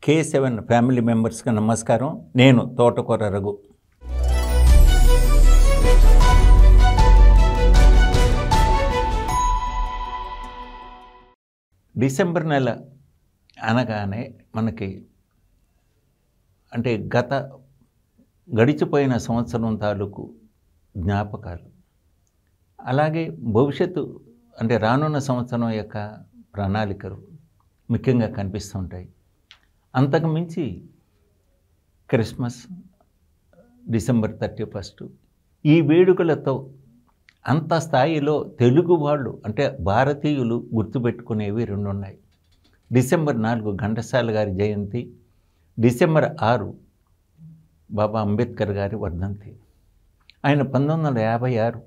K7 family మెంబర్స్కి నమస్కారం. నేను తోటకూర రఘు. డిసెంబర్ నెల అనగానే మనకి అంటే గడిచిపోయిన సంవత్సరం తాలూకు జ్ఞాపకాలు, అలాగే భవిష్యత్తు అంటే రానున్న సంవత్సరం యొక్క ప్రణాళికలు ముఖ్యంగా కనిపిస్తుంటాయి. అంతకు మించి క్రిస్మస్, డిసెంబర్ 31 ఈ వేడుకలతో అంత స్థాయిలో తెలుగు వాళ్ళు అంటే భారతీయులు గుర్తుపెట్టుకునేవి రెండు ఉన్నాయి. డిసెంబర్ 4 ఘంటసాల గారి జయంతి, డిసెంబర్ 6 బాబా అంబేద్కర్ గారి వర్ధంతి. ఆయన 1956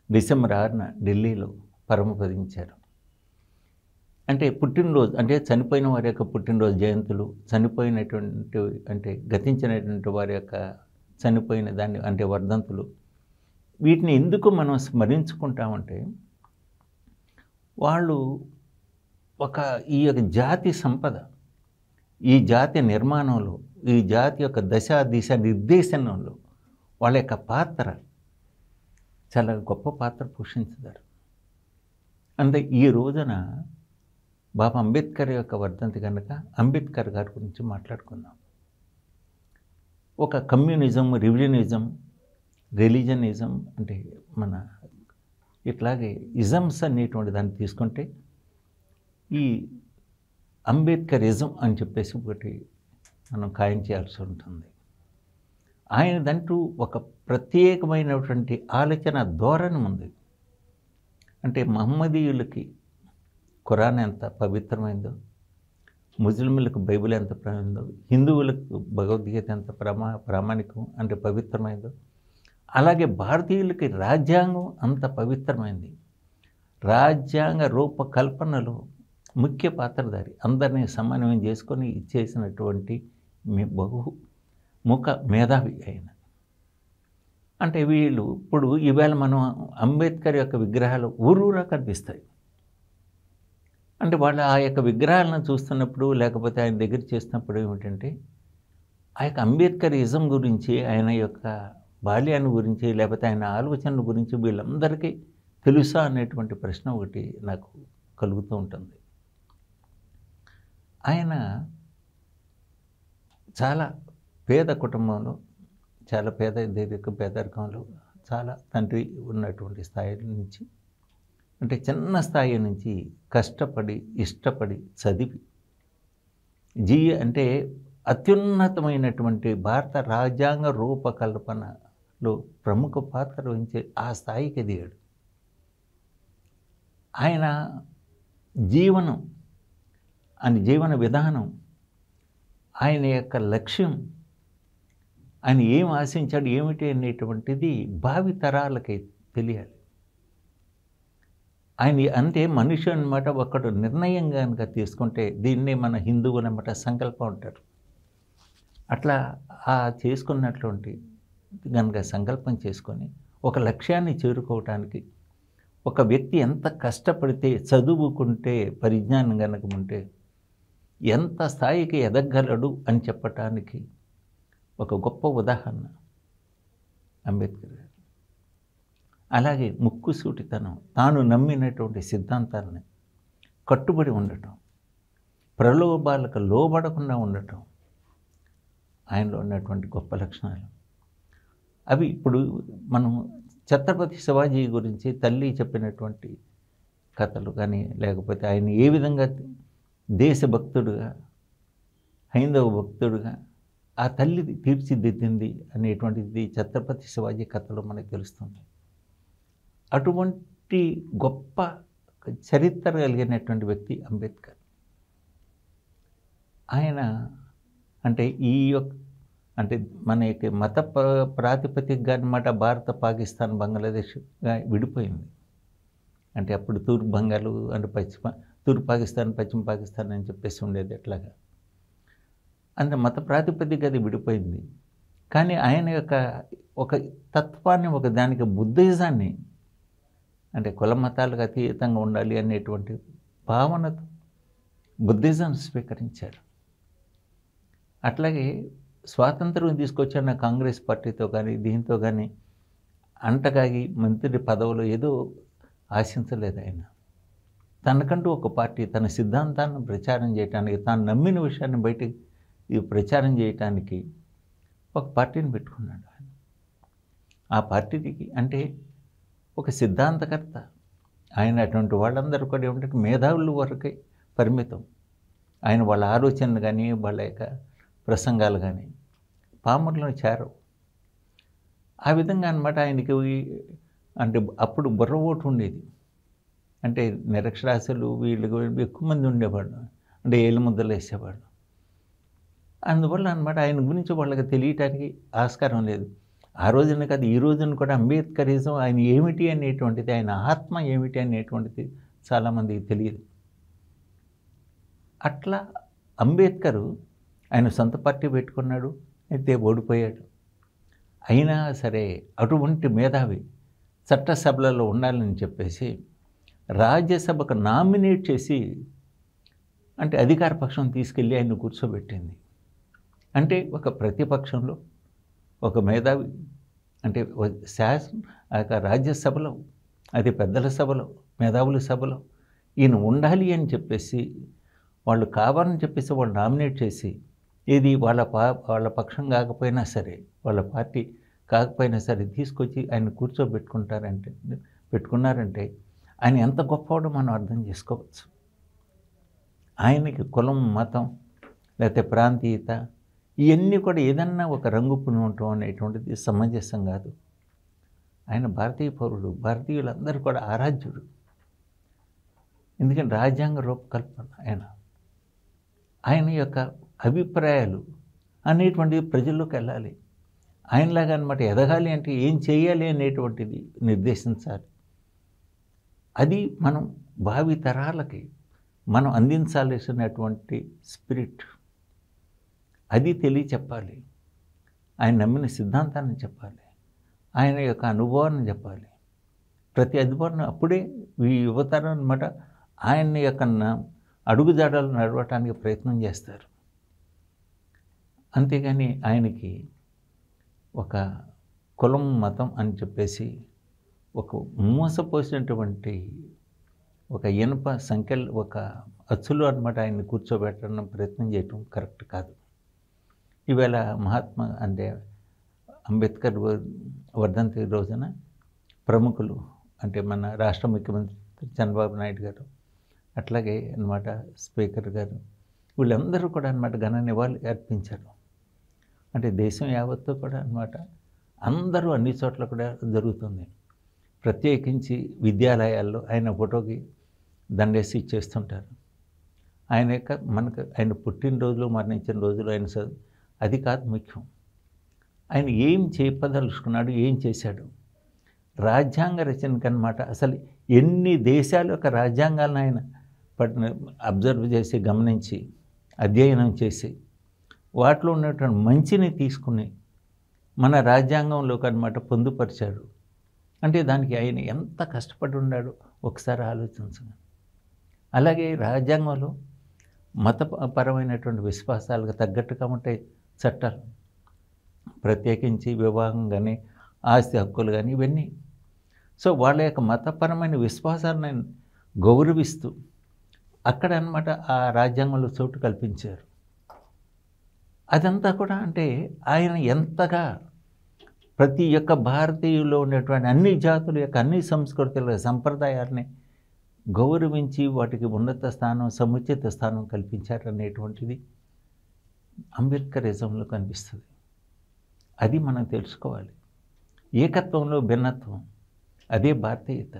డిసెంబర్ 6న ఢిల్లీలో పరమపదించారు. అంటే పుట్టినరోజు అంటే చనిపోయిన వారి యొక్క పుట్టినరోజు జయంతులు, చనిపోయినటువంటి అంటే గతించినటువంటి వారి యొక్క చనిపోయిన దాన్ని అంటే వర్ధంతులు, వీటిని ఎందుకు మనం స్మరించుకుంటామంటే వాళ్ళు ఈ యొక్క జాతి సంపద, ఈ జాతి నిర్మాణంలో, ఈ జాతి యొక్క దిశ నిర్దేశనంలో వాళ్ళ యొక్క పాత్ర చాలా గొప్ప పాత్ర పోషించారు. అంటే ఈ రోజున బాబా అంబేద్కర్ యొక్క వర్ధంతి కనుక అంబేద్కర్ గారి గురించి మాట్లాడుకుందాం. ఒక కమ్యూనిజం, రిలీజనిజం అంటే మన ఇట్లాగే ఇజమ్స్ అనేటువంటి దాన్ని తీసుకుంటే ఈ అంబేద్కరిజం అని చెప్పేసి ఒకటి మనం ఖాయం చేయాల్సి ఉంటుంది. ఆయనదంటూ ఒక ప్రత్యేకమైనటువంటి ఆలోచన ధోరణి ఉంది. అంటే మహమ్మదీయులకి ఖురాన్ ఎంత పవిత్రమైందో, ముస్లింలకు బైబిల్ ఎంత ప్రమైందో, హిందువులకు భగవద్గీత ఎంత ప్రామాణికం అంటే పవిత్రమైందో, అలాగే భారతీయులకి రాజ్యాంగం అంత పవిత్రమైంది. రాజ్యాంగ రూపకల్పనలో ముఖ్య పాత్రధారి, అందరినీ సమన్వయం చేసుకొని ఇచ్చేసినటువంటి బహుముఖ మేధావి అయిన. అంటే వీళ్ళు ఇప్పుడు ఈవేళ మనం అంబేద్కర్ యొక్క విగ్రహాలు ఊరూరా కనిపిస్తాయి. అంటే వాళ్ళు ఆ యొక్క విగ్రహాలను చూస్తున్నప్పుడు లేకపోతే ఆయన దగ్గర చేస్తున్నప్పుడు ఏమిటంటే ఆ యొక్క అంబేద్కరిజం గురించి, ఆయన యొక్క బాల్యాన్ని గురించి, లేకపోతే ఆయన ఆలోచనల గురించి వీళ్ళందరికీ తెలుసా అనేటువంటి ప్రశ్న ఒకటి నాకు కలుగుతూ ఉంటుంది. ఆయన చాలా పేద కుటుంబంలో, చాలా పేదరికంలో, చాలా తండ్రి ఉన్నటువంటి స్థాయి నుంచి అంటే చిన్న స్థాయి నుంచి కష్టపడి ఇష్టపడి చదివి అంటే అత్యున్నతమైనటువంటి భారత రాజ్యాంగ రూపకల్పనలో ప్రముఖ పాత్ర వహించే ఆ స్థాయికి ఎదిగాడు. ఆయన జీవన విధానం, ఆయన యొక్క లక్ష్యం, ఆయన ఏం ఆశించాడు ఏమిటి అనేటువంటిది భావితరాలకి తెలియాలి. ఆయన అంటే మనిషి అన్నమాట ఒకడు నిర్ణయం కనుక తీసుకుంటే దీన్నే మన హిందువులు అన్నమాట సంకల్పం అంటారు. అట్లా చేసుకున్నటువంటి కనుక సంకల్పం చేసుకొని ఒక లక్ష్యాన్ని చేరుకోవటానికి ఒక వ్యక్తి ఎంత కష్టపడితే, చదువుకుంటే, పరిజ్ఞానం కనుక ఉంటే ఎంత స్థాయికి ఎదగలడు అని చెప్పటానికి ఒక గొప్ప ఉదాహరణ అంబేద్కర్ గారు. అలాగే ముక్కుసూటితనం, తాను నమ్మినటువంటి సిద్ధాంతాలని కట్టుబడి ఉండటం, ప్రలోభాలకు లోబడకుండా ఉండటం ఆయనలో ఉన్నటువంటి గొప్ప లక్షణాలు. అవి ఇప్పుడు మనం ఛత్రపతి శివాజీ గురించి తల్లి చెప్పినటువంటి కథలు కానీ, లేకపోతే ఆయన ఏ విధంగా దేశభక్తుడుగా, హైందవ భక్తుడుగా ఆ తల్లి తీర్చిదిద్దింది అనేటువంటిది ఛత్రపతి శివాజీ కథలో మనకు తెలుస్తుంది. అటువంటి గొప్ప చరిత్ర కలిగినటువంటి వ్యక్తి అంబేద్కర్. ఆయన అంటే అంటే మన యొక్క మత ప్రాతిపదికగా అన్నమాట భారత, పాకిస్తాన్, బంగ్లాదేశ్గా విడిపోయింది. అంటే అప్పుడు తూర్పు బంగాలు అంటే తూర్పు పాకిస్తాన్, పశ్చిమ పాకిస్తాన్ అని చెప్పేసి ఉండేది. ఎట్లాగా అంటే మత ప్రాతిపదిక అది విడిపోయింది. కానీ ఆయన యొక్క ఒక తత్వాన్ని, ఒక దానికి బుద్ధిజాన్ని అంటే కుల మతాలకు అతీతంగా ఉండాలి అనేటువంటి భావనతో బుద్ధిజం స్వీకరించారు. అట్లాగే స్వాతంత్రం తీసుకొచ్చిన కాంగ్రెస్ పార్టీతో కానీ దీంతో కానీ అంటగాగి మంత్రి పదవులు ఏదో ఆశించలేదు ఆయన. తనకంటూ ఒక పార్టీ, తన సిద్ధాంతాన్ని ప్రచారం చేయటానికి, తాను నమ్మిన విషయాన్ని బయటికి ప్రచారం చేయటానికి ఒక పార్టీని పెట్టుకున్నాడు ఆయన. ఆ పార్టీకి అంటే ఒక సిద్ధాంతకర్త ఆయన. అటువంటి వాళ్ళందరూ కూడా ఏమిటంటే మేధావుల వరకే పరిమితం. ఆయన వాళ్ళ ఆలోచనలు కానీ వాళ్ళ యొక్క ప్రసంగాలు కానీ పామరులను చేరవు. ఆ విధంగా అన్నమాట ఆయనకి అంటే అప్పుడు బుర్ర ఓటు ఉండేది. అంటే నిరక్షరాస్యులు వీళ్ళు ఎక్కువ మంది ఉండేవాళ్ళు, అంటే ఏళ్ళు ముద్దలు వేసేవాళ్ళు. అందువల్ల అన్నమాట ఆయన గురించి వాళ్ళకి తెలియటానికి ఆస్కారం లేదు. ఆ రోజున కాదు, ఈ రోజున కూడా అంబేద్కరిజం ఆయన ఏమిటి అనేటువంటిది, ఆయన ఆత్మ ఏమిటి అనేటువంటిది చాలామందికి తెలియదు. అట్లా అంబేద్కరు ఆయన సొంత పార్టీ పెట్టుకున్నాడు, అయితే ఓడిపోయాడు. అయినా సరే అటువంటి మేధావి చట్టసభలలో ఉండాలని చెప్పేసి రాజ్యసభకు నామినేట్ చేసి అంటే అధికార పక్షం తీసుకెళ్ళి ఆయన కూర్చోబెట్టింది. అంటే ఒక ప్రతిపక్షంలో ఒక మేధావి అంటే ఆ యొక్క రాజ్యసభలో, అది పెద్దల సభలో, మేధావుల సభలో ఈయన ఉండాలి అని చెప్పేసి వాళ్ళు కావాలని చెప్పేసి వాళ్ళు నామినేట్ చేసి, ఇది వాళ్ళ పక్షం కాకపోయినా సరే, వాళ్ళ పార్టీ కాకపోయినా సరే తీసుకొచ్చి ఆయన పెట్టుకున్నారంటే ఆయన ఎంత గొప్పవాడో మనం అర్థం చేసుకోవచ్చు. ఆయనకి కులం, మతం లేకపోతే ప్రాంతీయత ఇవన్నీ కూడా ఏదన్నా ఒక రంగు ఉండటం అనేటువంటిది సమంజసం కాదు. ఆయన భారతీయ పౌరుడు, భారతీయులందరూ కూడా ఆరాధ్యుడు. ఎందుకంటే రాజ్యాంగ రూపకల్పన ఆయన యొక్క అభిప్రాయాలు అనేటువంటివి ప్రజల్లోకి వెళ్ళాలి. ఆయనలాగా అన్నమాట ఎదగాలి అంటే ఏం చేయాలి అనేటువంటిది నిర్దేశించాలి. అది మనం భావి తరాలకి మనం అందించాల్సినటువంటి స్పిరిట్, అది తెలియచెప్పాలి. ఆయన నమ్మిన సిద్ధాంతాన్ని చెప్పాలి, ఆయన యొక్క అనుభవాన్ని చెప్పాలి. ప్రతి అనుభవాన్ని అప్పుడే ఈ యువతరం అన్నమాట ఆయన యొక్క అడుగుజాడలు నడవటానికి ప్రయత్నం చేస్తారు. అంతేగాని ఆయనకి ఒక కులం, మతం అని చెప్పేసి ఒక మోసపోసినటువంటి ఒక ఇనుప సంఖ్యలు, ఒక అచ్చులు అన్నమాట ఆయన్ని కూర్చోబెట్టడం ప్రయత్నం చేయటం కరెక్ట్ కాదు. ఈవేళ మహాత్మా అంటే అంబేద్కర్ వర్ధంతి రోజున ప్రముఖులు అంటే మన రాష్ట్ర ముఖ్యమంత్రి చంద్రబాబు నాయుడు గారు, అట్లాగే అన్నమాట స్పీకర్ గారు, వీళ్ళందరూ కూడా అన్నమాట ఘన నివాళులు అర్పించారు. అంటే దేశం యావత్తు కూడా అన్నమాట అందరూ అన్ని చోట్ల కూడా జరుగుతుంది. ప్రత్యేకించి విద్యాలయాల్లో ఆయన ఫోటోకి దండేసి ఇచ్చేస్తుంటారు. ఆయన పుట్టినరోజులు, మరణించిన రోజులు అది కాదు ముఖ్యం. ఆయన ఏం చెప్పదలుచుకున్నాడు, ఏం చేశాడు. రాజ్యాంగ రచనకు అన్నమాట అసలు ఎన్ని దేశాల యొక్క రాజ్యాంగాలను ఆయన అబ్జర్వ్ చేసి, గమనించి, అధ్యయనం చేసి, వాటిలో ఉన్నటువంటి మంచిని తీసుకుని మన రాజ్యాంగంలోకి అన్నమాట పొందుపరిచాడు. అంటే దానికి ఆయన ఎంత కష్టపడి ఉన్నాడో ఒకసారి ఆలోచించండి. అలాగే రాజ్యాంగంలో మతపరమైనటువంటి విశ్వాసాలకు తగ్గట్టుగా ఉంటాయి చట్టాలు, ప్రత్యేకించి వివాహం కానీ, ఆస్తి హక్కులు కానీ, ఇవన్నీ. సో వాళ్ళ యొక్క మతపరమైన విశ్వాసాలను గౌరవిస్తూ అక్కడ అన్నమాట ఆ రాజ్యాంగంలో చోటు కల్పించారు. అదంతా కూడా అంటే ఆయన ఎంతగా ప్రతి ఒక్క భారతీయుల్లో ఉన్నటువంటి అన్ని జాతుల యొక్క అన్ని సంస్కృతుల సంప్రదాయాలని గౌరవించి వాటికి ఉన్నత స్థానం, సముచిత స్థానం కల్పించారనేటువంటిది అంబేద్కరిజంలో కనిపిస్తుంది. అది మనం తెలుసుకోవాలి. ఏకత్వంలో భిన్నత్వం, అదే భారతీయత,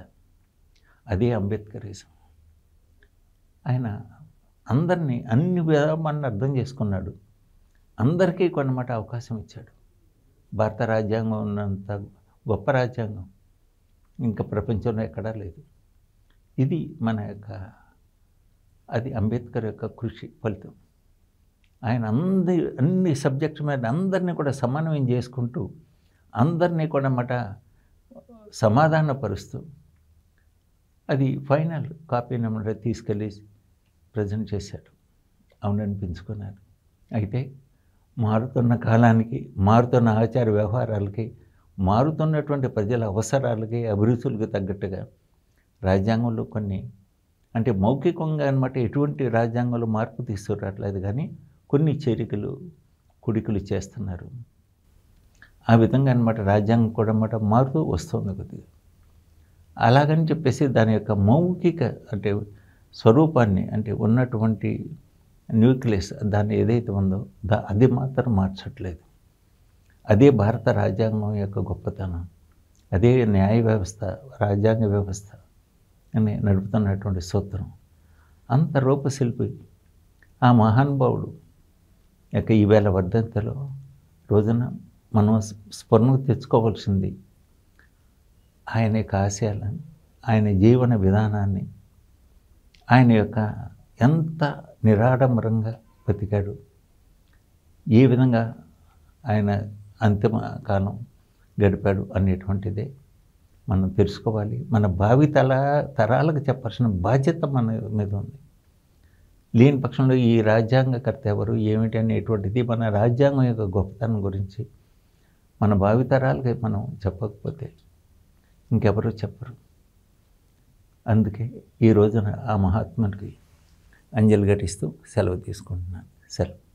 అదే అంబేద్కరిజం. ఆయన అందరినీ అన్ని విధాలను అర్థం చేసుకున్నాడు. అందరికీ కొన్నమాట అవకాశం ఇచ్చాడు. భారత రాజ్యాంగం ఉన్నంత గొప్ప రాజ్యాంగం ఇంకా ప్రపంచంలో ఎక్కడా లేదు. ఇది మన యొక్క అది అంబేద్కర్ యొక్క కృషి ఫలితం. ఆయన అన్ని సబ్జెక్ట్స్ మీద అందరినీ కూడా సమన్వయం చేసుకుంటూ, అందరినీ కూడా అన్నమాట సమాధానపరుస్తూ, అది ఫైనల్ కాపీని అన్నమాట తీసుకెళ్ళి ప్రజెంట్ చేశాడు. అవుననిపించుకున్నారు. అయితే మారుతున్న కాలానికి, మారుతున్న ఆచార వ్యవహారాలకి, మారుతున్నటువంటి ప్రజల అవసరాలకి, అభిరుచులకు తగ్గట్టుగా రాజ్యాంగంలో కొన్ని అంటే మౌఖికంగా అనమాట ఎటువంటి రాజ్యాంగంలో మార్పు తీసుకురావట్లేదు కానీ కొన్ని చేరికలు, కుడికలు చేస్తున్నారు. ఆ విధంగా అనమాట రాజ్యాంగం కూడా అన్నమాట మారుతూ వస్తుంది కొద్దిగా. అలాగని చెప్పేసి దాని యొక్క మౌఖిక అంటే స్వరూపాన్ని అంటే ఉన్నటువంటి న్యూక్లియస్ దాన్ని ఏదైతే ఉందో అది మాత్రం మార్చట్లేదు. అదే భారత రాజ్యాంగం యొక్క గొప్పతనం. అదే న్యాయ వ్యవస్థ, రాజ్యాంగ వ్యవస్థ అని నడుపుతున్నటువంటి సూత్రం. అంత రూపశిల్పి ఆ మహానుభావుడు యొక్క ఈవేళ వర్ధంతిలో రోజున మనం స్ఫురణకు తెచ్చుకోవాల్సింది ఆయన యొక్క ఆశయాలను, ఆయన జీవన విధానాన్ని, ఆయన యొక్క ఎంత నిరాడంబరంగా బతికాడు, ఏ విధంగా ఆయన అంతిమ కాలం గడిపాడు అనేటువంటిదే మనం తెలుసుకోవాలి. మన భావి తరాలకు చెప్పాల్సిన బాధ్యత మన మీద ఉంది. లేని పక్షంలో ఈ రాజ్యాంగకర్త ఎవరు ఏమిటి అనేటువంటిది మన రాజ్యాంగం యొక్క గొప్పతనం గురించి మన భావితరాలకి మనం చెప్పకపోతే ఇంకెవరు చెప్పరు. అందుకే ఈ రోజున ఆ మహాత్మునికి అంజలి ఘటిస్తూ సెలవు తీసుకుంటున్నాను. సెలవు.